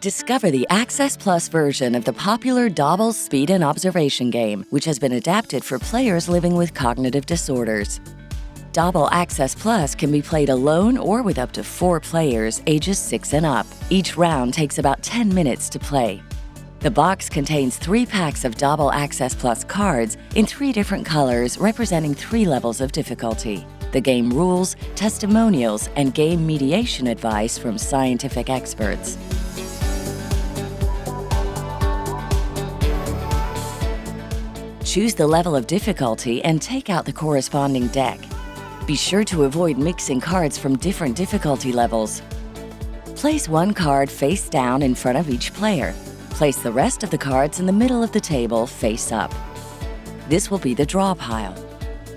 Discover the Access Plus version of the popular Dobble Speed and Observation game, which has been adapted for players living with cognitive disorders. Dobble Access Plus can be played alone or with up to 4 players ages 6 and up. Each round takes about 10 minutes to play. The box contains 3 packs of Dobble Access Plus cards in 3 different colors representing 3 levels of difficulty. The game rules, testimonials, and game mediation advice from scientific experts. Choose the level of difficulty and take out the corresponding deck. Be sure to avoid mixing cards from different difficulty levels. Place 1 card face down in front of each player. Place the rest of the cards in the middle of the table face up. This will be the draw pile.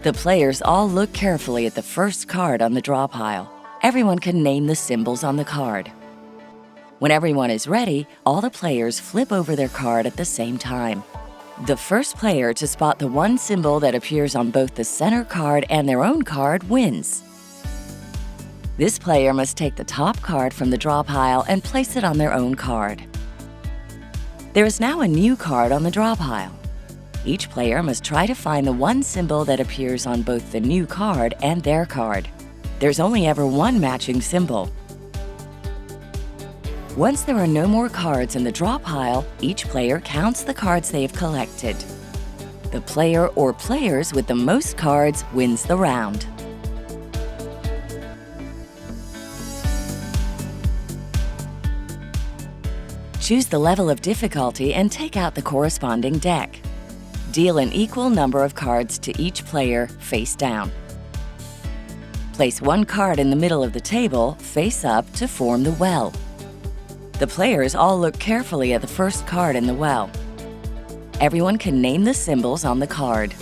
The players all look carefully at the first card on the draw pile. Everyone can name the symbols on the card. When everyone is ready, all the players flip over their card at the same time. The first player to spot the one symbol that appears on both the center card and their own card wins. This player must take the top card from the draw pile and place it on their own card. There is now a new card on the draw pile. Each player must try to find the one symbol that appears on both the new card and their card. There's only ever one matching symbol. Once there are no more cards in the draw pile, each player counts the cards they have collected. The player or players with the most cards wins the round. Choose the level of difficulty and take out the corresponding deck. Deal an equal number of cards to each player face down. Place 1 card in the middle of the table face up to form the well. The players all look carefully at the first card in the well. Everyone can name the symbols on the card.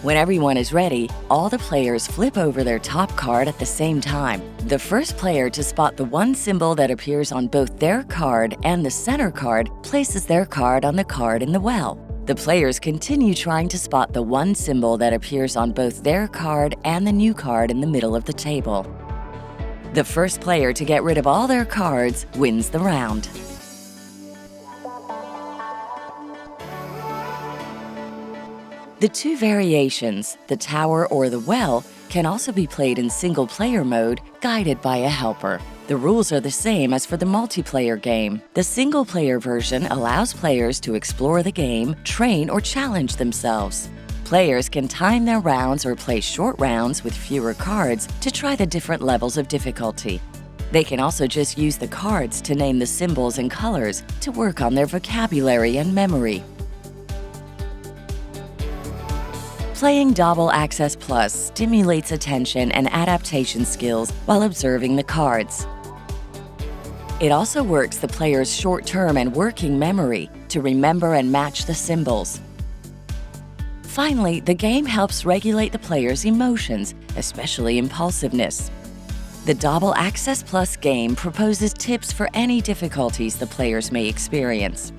When everyone is ready, all the players flip over their top card at the same time. The first player to spot the one symbol that appears on both their card and the center card places their card on the card in the well. The players continue trying to spot the one symbol that appears on both their card and the new card in the middle of the table. The first player to get rid of all their cards wins the round. The 2 variations, the tower or the well, can also be played in single-player mode, guided by a helper. The rules are the same as for the multiplayer game. The single-player version allows players to explore the game, train, or challenge themselves. Players can time their rounds or play short rounds with fewer cards to try the different levels of difficulty. They can also just use the cards to name the symbols and colors to work on their vocabulary and memory. Playing Dobble Access Plus stimulates attention and adaptation skills while observing the cards. It also works the player's short-term and working memory to remember and match the symbols. Finally, the game helps regulate the player's emotions, especially impulsiveness. The Dobble Access Plus game proposes tips for any difficulties the players may experience.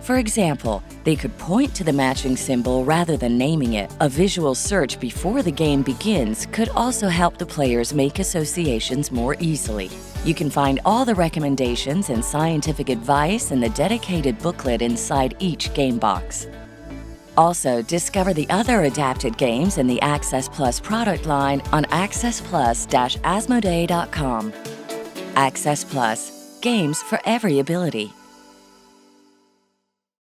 For example, they could point to the matching symbol rather than naming it. A visual search before the game begins could also help the players make associations more easily. You can find all the recommendations and scientific advice in the dedicated booklet inside each game box. Also, discover the other adapted games in the Access Plus product line on accessplus-asmodee.com. Access Plus, games for every ability.